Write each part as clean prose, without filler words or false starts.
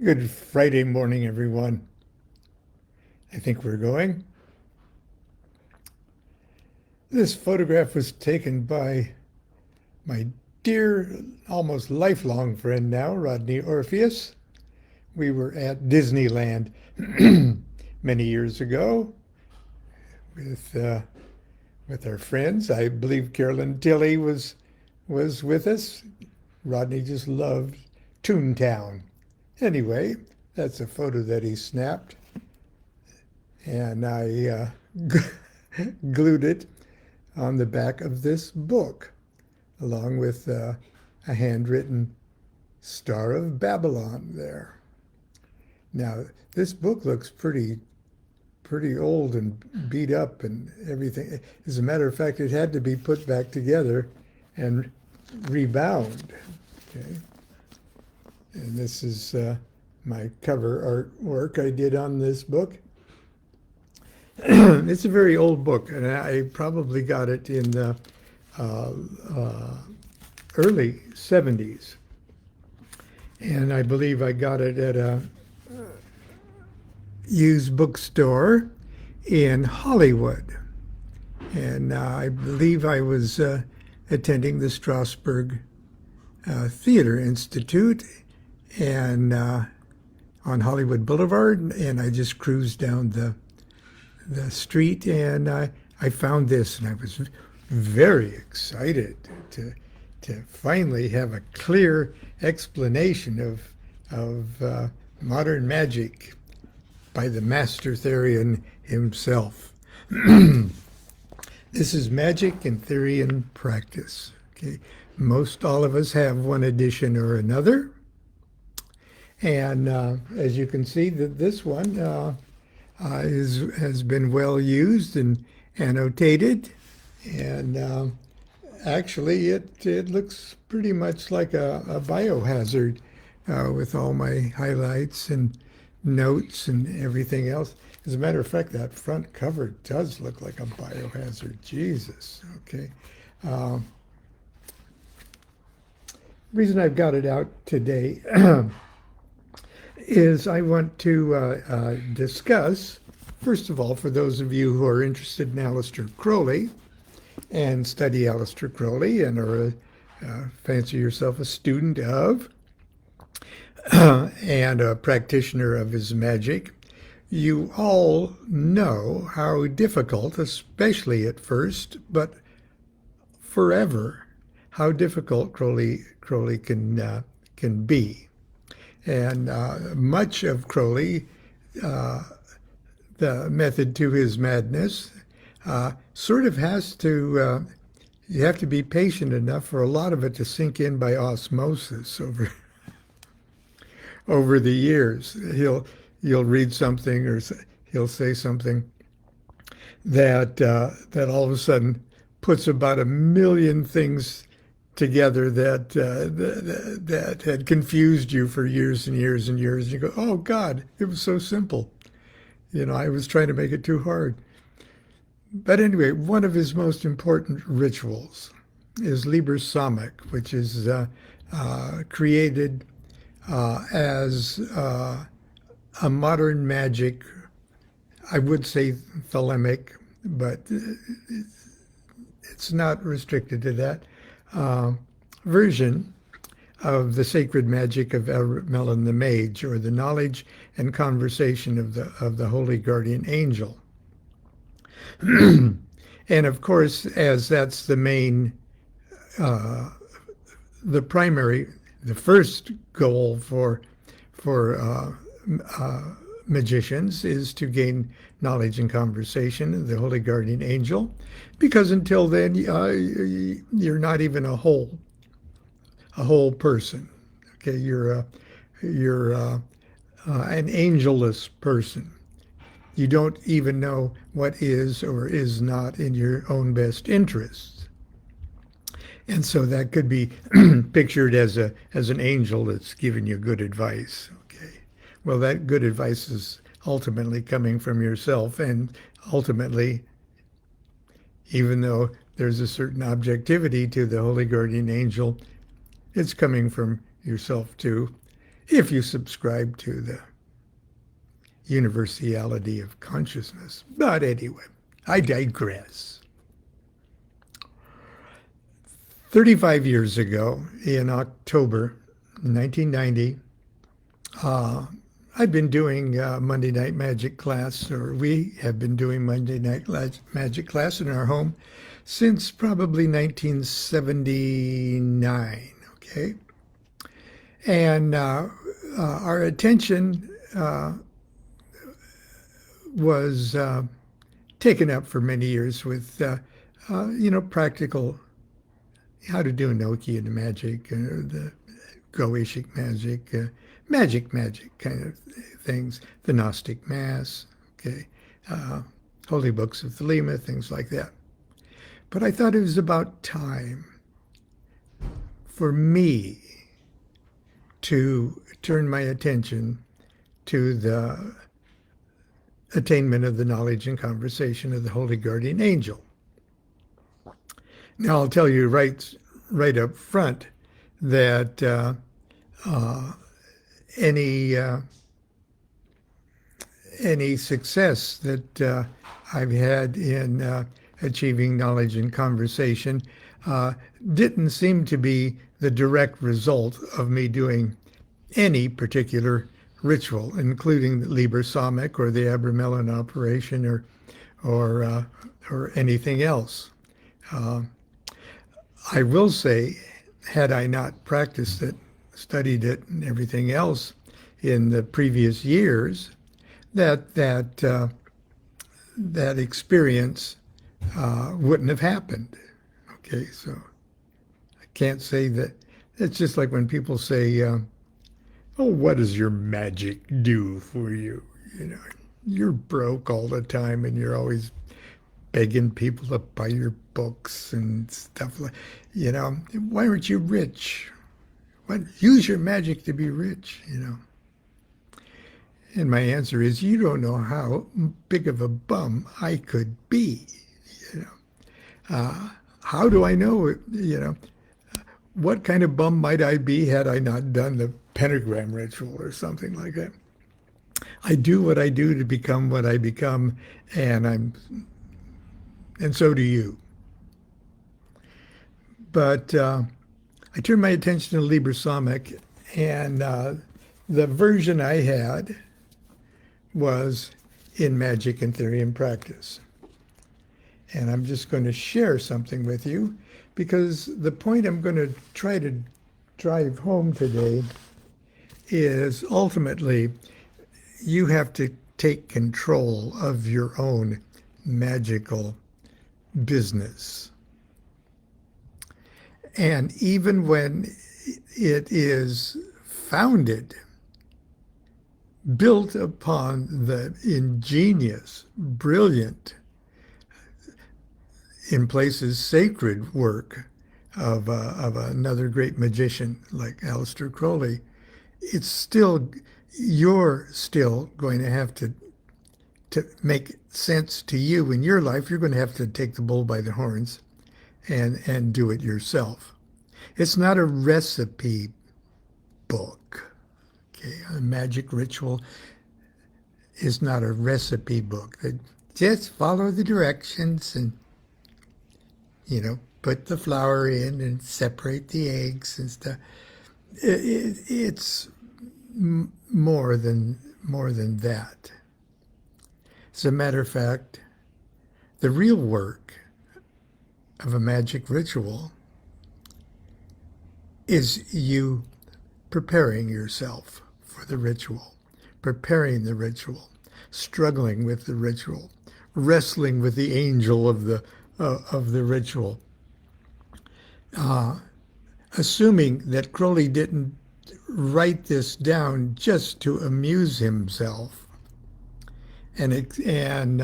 Good Friday morning, everyone. I think we're going. This photograph was taken by my dear, almost lifelong friend now, Rodney Orpheus. We were at Disneyland many years ago with uh, with our friends. I believe Carolyn Tilley was with us. Rodney just loved Toontown. Anyway, that's a photo that he snapped, and I glued it on the back of this book, along with a handwritten Star of Babylon there. Now, this book looks pretty old and beat up and everything. As a matter of fact, it had to be put back together and rebound. Okay, and this is my cover artwork I did on this book. It's a very old book, and I probably got it in the uh, uh, early 70s. And I believe I got it at a used bookstore in Hollywood. And I believe I was attending the Strasbourg Theater Institute and on Hollywood Boulevard, and I just cruised down the street, and I found this, and I was very excited to finally have a clear explanation of modern magic by the master Therian himself. This is Magic in Theory and Practice. Okay, most all of us have one edition or another, and as you can see, that this one has been well used and annotated, and actually it looks pretty much like a biohazard with all my highlights and notes and everything else. As a matter of fact, that front cover does look like a biohazard. Jesus. Okay. Reason I've got it out today is I want to discuss, first of all, for those of you who are interested in Aleister Crowley and study Aleister Crowley and are fancy yourself a student of and a practitioner of his magic, you all know how difficult, especially at first, but forever, how difficult Crowley can be. And much of Crowley, the method to his madness, sort of has to, you have to be patient enough for a lot of it to sink in by osmosis over the years. You'll read something or he'll say something that all of a sudden puts about a million things together that had confused you for years and years and years. You go, oh God, it was so simple. I was trying to make it too hard. But anyway, one of his most important rituals is Liber Samekh, which is created as a modern magic, I would say thelemic, but it's not restricted to that, version of the sacred magic of Melon the Mage, or the knowledge and conversation of the holy guardian angel. And of course, as that's the main, the primary, the first goal for magicians is to gain knowledge and conversation of the holy guardian angel, because until then you're not even a whole person. Okay, you're an angelless person. You don't even know what is or is not in your own best interests. And so that could be pictured as an angel that's giving you good advice. Okay. Well, that good advice is ultimately coming from yourself, and ultimately, even though there's a certain objectivity to the holy guardian angel, it's coming from yourself too. if you subscribe to the universality of consciousness. But anyway, I digress. 35 years ago, in October 1990, I've been doing Monday Night Magic class, or we have been doing Monday Night Magic class in our home since probably 1979, okay? And our attention was taken up for many years with, practical, how to do Enochian magic, the Goetic magic, magic kind of things, the Gnostic Mass, okay, Holy Books of Thelema, things like that. But I thought it was about time for me to turn my attention to the attainment of the knowledge and conversation of the Holy Guardian Angel. Now, I'll tell you right up front that any success that I've had in achieving knowledge and conversation didn't seem to be the direct result of me doing any particular ritual, including the Liber Samekh or the Abramelin operation or anything else. I will say, had I not practiced it, studied it, and everything else in the previous years, that experience wouldn't have happened. Okay, so I can't say that. It's just like when people say, "Oh, what does your magic do for you?" You know, you're broke all the time, and you're always begging people to buy your books and stuff like. Why aren't you rich? Use your magic to be rich. And my answer is, you don't know how big of a bum I could be. How do I know? What kind of bum might I be had I not done the pentagram ritual or something like that? I do what I do to become what I become, and so do you. But I turned my attention to Liber Samekh, and the version I had was in magic and theory and practice. And I'm just going to share something with you, because the point I'm going to try to drive home today is ultimately you have to take control of your own magical business. And even when it is founded, built upon the ingenious, brilliant, in places sacred work of another great magician like Aleister Crowley, you're still going to have to make sense to you in your life. You're going to have to take the bull by the horns and do it yourself. It's not a recipe book. Okay, a magic ritual is not a recipe book. Just follow the directions and put the flour in and separate the eggs and stuff. It's more than that. As a matter of fact, the real work of a magic ritual is you preparing yourself for the ritual, preparing the ritual, struggling with the ritual, wrestling with the angel of the ritual. Assuming that Crowley didn't write this down just to amuse himself, and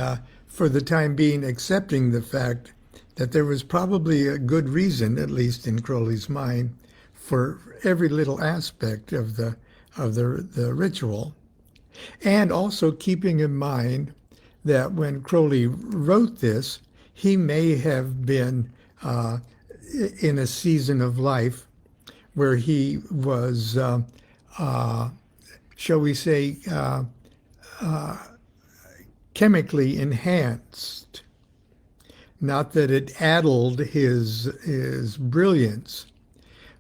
for the time being accepting the fact that there was probably a good reason, at least in Crowley's mind, for every little aspect of the ritual, and also keeping in mind that when Crowley wrote this, he may have been in a season of life where he was shall we say, chemically enhanced. Not that it addled his brilliance,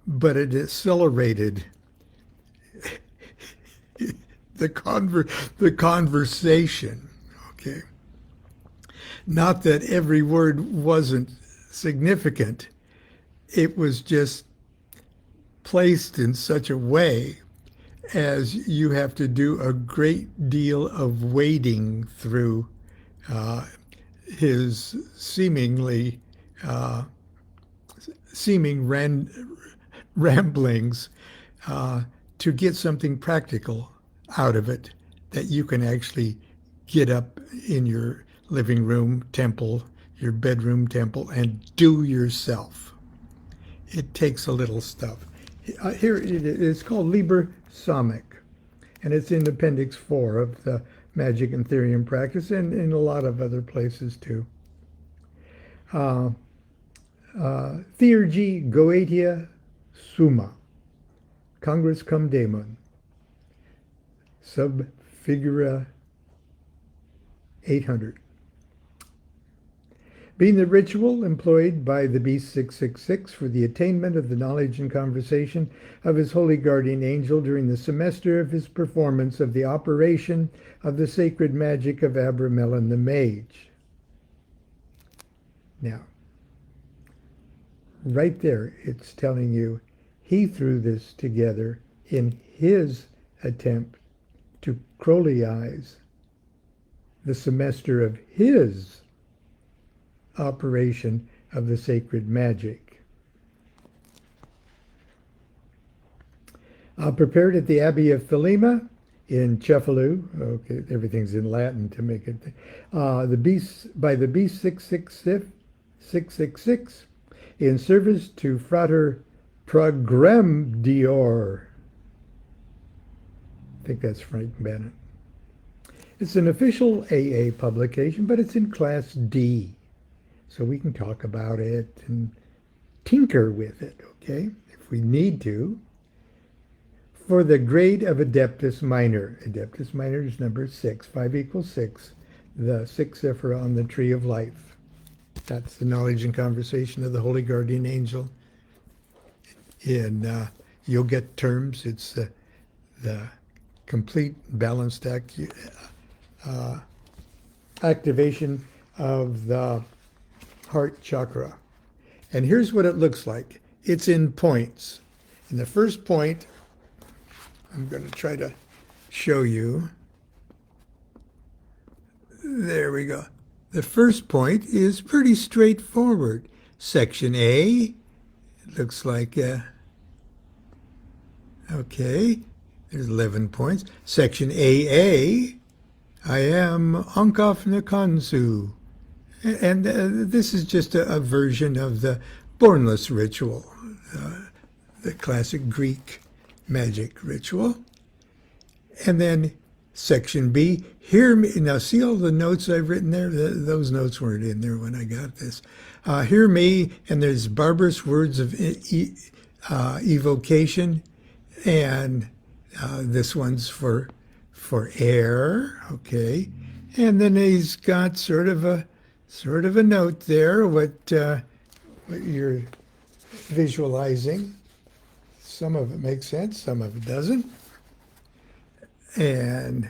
but it accelerated the conversation. Okay. Not that every word wasn't significant. It was just placed in such a way as you have to do a great deal of wading through his seeming ramblings to get something practical out of it that you can actually get up in your living room temple, your bedroom temple, and do yourself. It takes a little stuff. Here it is. It's called Liber Samekh, and it's in Appendix 4 of the Magic and Therium Practice, and in a lot of other places too. Theurgy Goetia Summa, Congress cum Daemon, sub figura 800. Being the ritual employed by the Beast 666 for the attainment of the knowledge and conversation of his holy guardian angel during the semester of his performance of the operation of the sacred magic of Abramelin the Mage. Now, right there, it's telling you he threw this together in his attempt to Crowleyize the semester of his operation of the sacred magic. Prepared at the Abbey of Thelema in Cefalù. Okay, everything's in Latin to make it. The beast by the Beast 666 in service to Frater Progremdior. I think that's Frank Bennett. It's an official AA publication, but it's in Class D. So we can talk about it and tinker with it, okay, if we need to. For the grade of Adeptus Minor. Adeptus Minor is number 6. 5 equals 6. The 6 Sephira on the Tree of Life. That's the knowledge and conversation of the Holy Guardian Angel. In yogic terms, it's the complete balanced activation of the heart chakra. And here's what it looks like. It's in points. And the first point, I'm going to try to show you. There we go. The first point is pretty straightforward. Section A, it looks like, okay, there's 11 points. Section AA, I am Ankaf Nakansu. And this is just a version of the Bornless ritual, the classic Greek magic ritual. And then section B, hear me. Now see all the notes I've written there? Those notes weren't in there when I got this. Hear me, and there's barbarous words of evocation, and this one's for air, okay. And then he's got sort of a note there, what you're visualizing. Some of it makes sense, some of it doesn't. And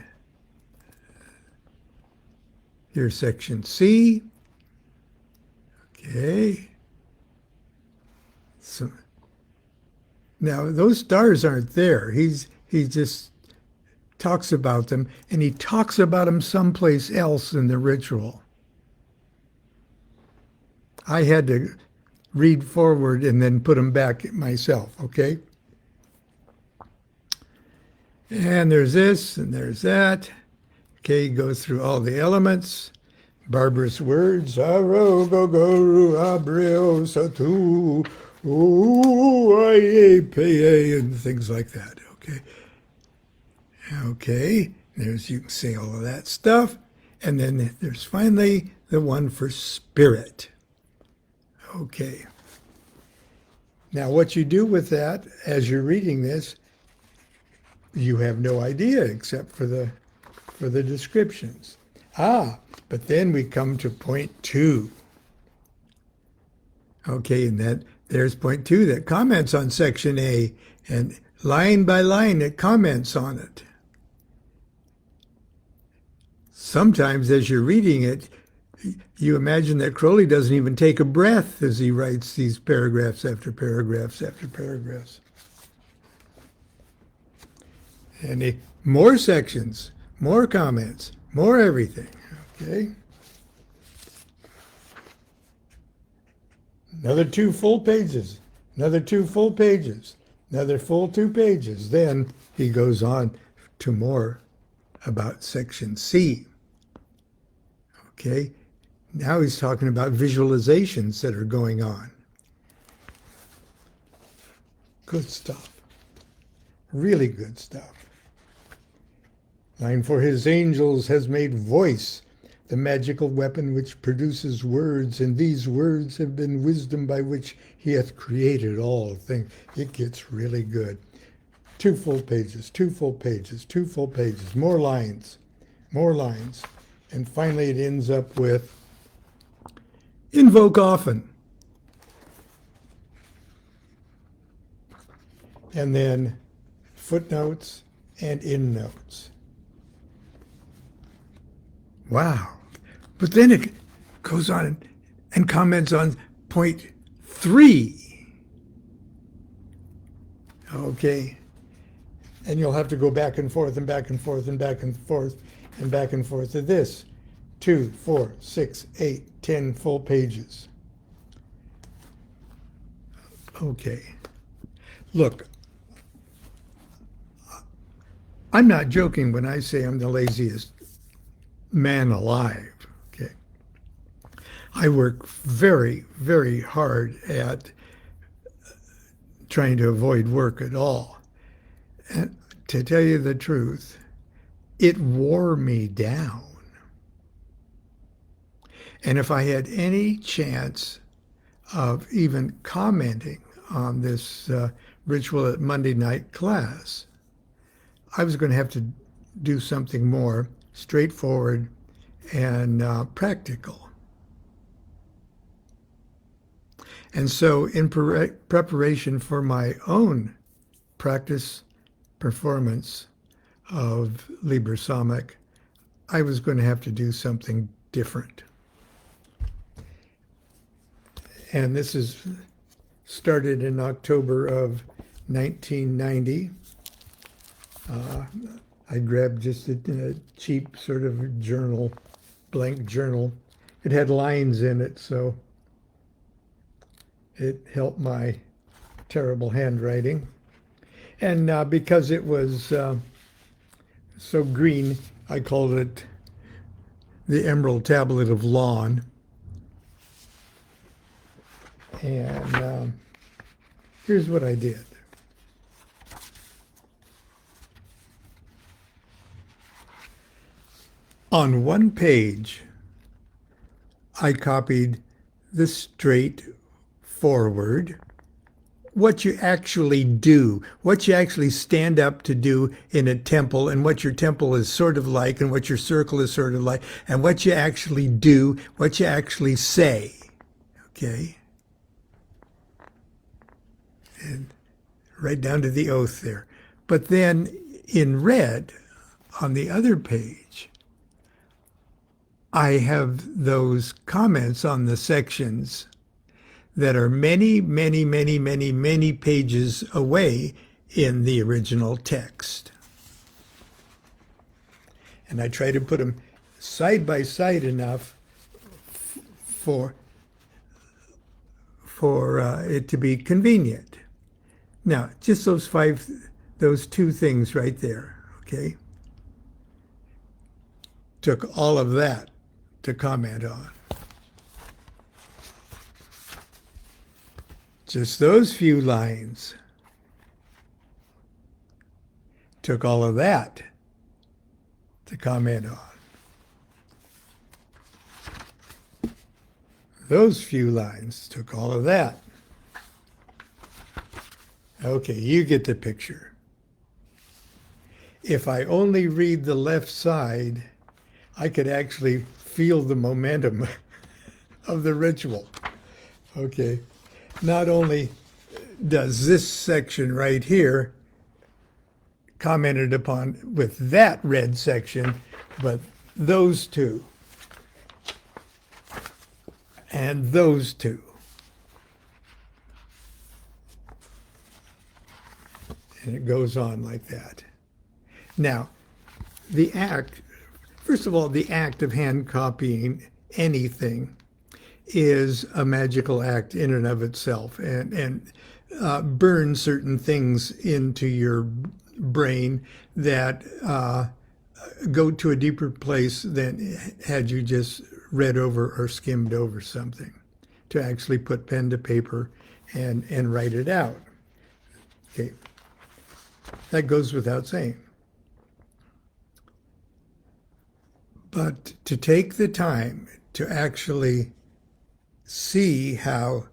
here's section C. Okay. So now those stars aren't there. He just talks about them, and he talks about them someplace else in the ritual. I had to read forward and then put them back myself, okay? And there's this, and there's that. Okay, goes through all the elements. Barbarous words, aro gogoru abreo satu, and things like that, okay? Okay, there's, you can say all of that stuff. And then there's finally the one for spirit. Okay. Now what you do with that as you're reading this, you have no idea except for the descriptions. But then we come to point 2. Okay, and there's point 2 that comments on section A, and line by line it comments on it. Sometimes as you're reading it, you imagine that Crowley doesn't even take a breath as he writes these paragraphs after paragraphs after paragraphs. And more sections, more comments, more everything. Okay. Another 2 full pages, another 2 full pages, another full 2 pages. Then he goes on to more about section C. Okay. Now he's talking about visualizations that are going on. Good stuff. Really good stuff. Line 4, his angels has made voice the magical weapon which produces words, and these words have been wisdom by which he hath created all things. It gets really good. 2 full pages, 2 full pages, 2 full pages, more lines, and finally it ends up with invoke often. And then footnotes and endnotes. Wow. But then it goes on and comments on point 3. Okay. And you'll have to go back and forth and back and forth and back and forth and back and forth to this. 2, 4, 6, 8, 10 full pages. Okay. Look, I'm not joking when I say I'm the laziest man alive. Okay. I work very, very hard at trying to avoid work at all. And to tell you the truth, it wore me down. And if I had any chance of even commenting on this ritual at Monday night class, I was going to have to do something more straightforward and practical. And so in preparation for my own practice performance of Liber Samekh, I was going to have to do something different. And this is started in October of 1990. I grabbed just a cheap sort of journal, blank journal. It had lines in it, so it helped my terrible handwriting. And because it was so green, I called it the Emerald Tablet of Lon. And here's what I did. On one page, I copied the straightforward, what you actually do, what you actually stand up to do in a temple, and what your temple is sort of like, and what your circle is sort of like, and what you actually do, what you actually say. Okay? And right down to the oath there. But then in red, on the other page, I have those comments on the sections that are many, many, many, many, many pages away in the original text. And I try to put them side by side enough for it to be convenient. Now, just those 2 things right there, okay? Took all of that to comment on. Just those few lines took all of that to comment on. Those few lines took all of that. Okay, you get the picture. if I only read the left side, I could actually feel the momentum of the ritual. Okay. Not only does this section right here commented upon with that red section, but those two and those two. And it goes on like that. Now, the act, first of all, the act of hand copying anything is a magical act in and of itself, and burns certain things into your brain that go to a deeper place than had you just read over or skimmed over something, to actually put pen to paper and write it out. Okay, that goes without saying. But to take the time to actually see how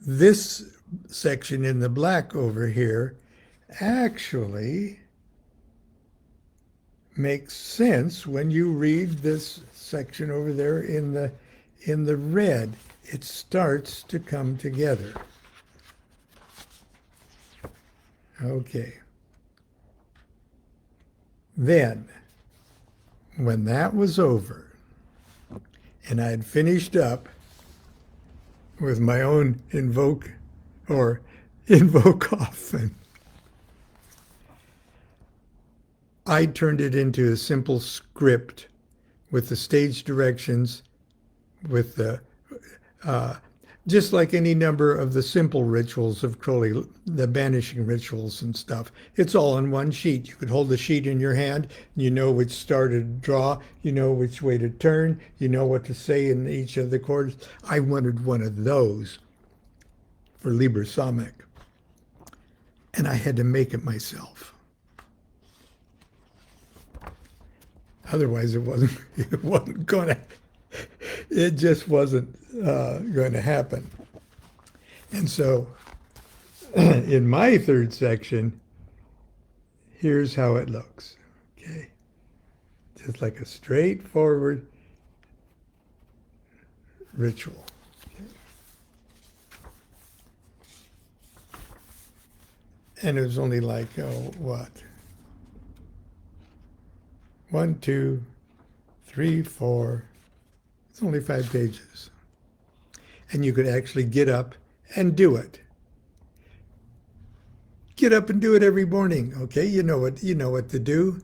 this section in the black over here actually makes sense when you read this section over there in the red. It starts to come together. Okay. Then, when that was over, and I had finished up with my own invoke often, I turned it into a simple script with the stage directions, with the just like any number of the simple rituals of Crowley, the banishing rituals and stuff. It's all on one sheet. You could hold the sheet in your hand, you know which star to draw, you know which way to turn, you know what to say in each of the chords. I wanted one of those for Liber Samekh, and I had to make it myself. Otherwise, it wasn't going to. It just wasn't going to happen. And so, in my third section, here's how it looks. Okay, just like a straightforward ritual. Okay. And it was only like, oh, what? 1, 2, 3, 4. It's only 5 pages. And you could actually get up and do it. Get up and do it every morning, okay? You know what to do.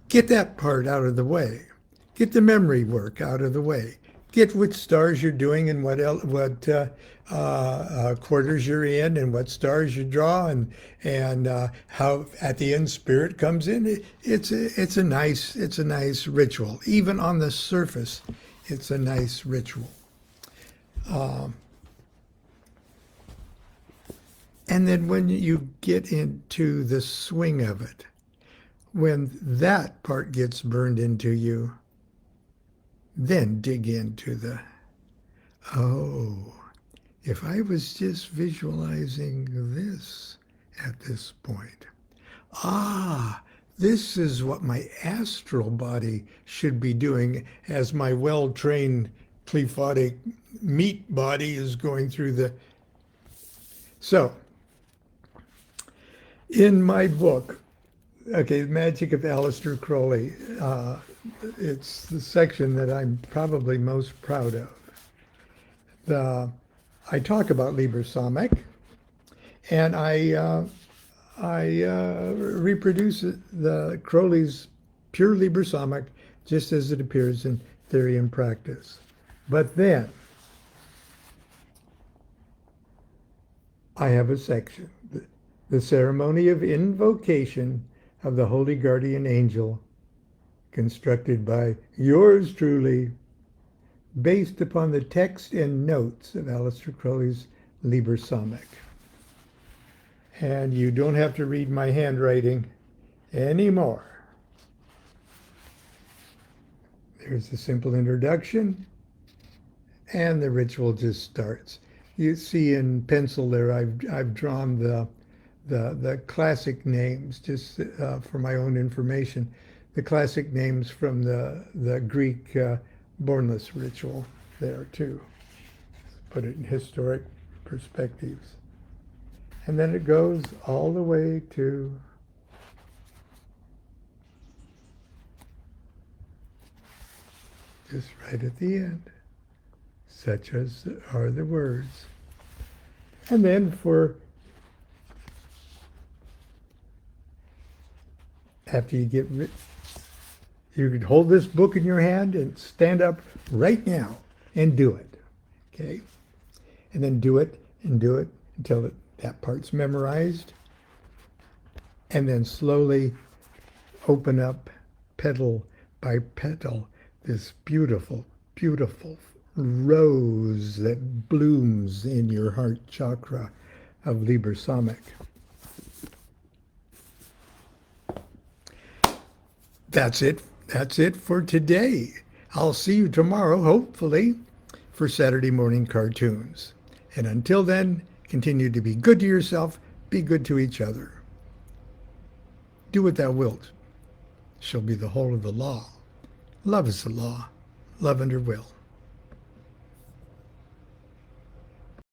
Get that part out of the way. Get the memory work out of the way. Get which stars you're doing and what quarters you're in and what stars you draw and how at the end spirit comes in. It's a nice ritual. Even on the surface, it's a nice ritual. And then when you get into the swing of it, when that part gets burned into you, then dig into the, oh, if I was just visualizing this at this point, this is what my astral body should be doing as my well-trained qliphothic meat body is going through the... So, in my book, okay, Magic of Aleister Crowley, it's the section that I'm probably most proud of. I talk about Liber Samekh, and I reproduce the Crowley's pure Liber Samekh just as it appears in Theory and Practice. But then I have a section, the ceremony of invocation of the Holy Guardian Angel, constructed by yours truly, based upon the text and notes of Aleister Crowley's Liber Samekh. And you don't have to read my handwriting anymore. There's a simple introduction, and the ritual just starts. You see in pencil there, I've drawn the classic names, just for my own information, the classic names from the Greek bornless ritual there too. Put it in historic perspectives. And then it goes all the way to just right at the end. Such as are the words. And then after you get you could hold this book in your hand and stand up right now and do it. Okay? And then do it and do it until that part's memorized. And then slowly open up petal by petal this beautiful, beautiful rose that blooms in your heart chakra of Liber Samekh. That's it. That's it for today. I'll see you tomorrow, hopefully, for Saturday morning cartoons. And until then, continue to be good to yourself, be good to each other. Do what thou wilt shall be the whole of the law. Love is the law. Love under will.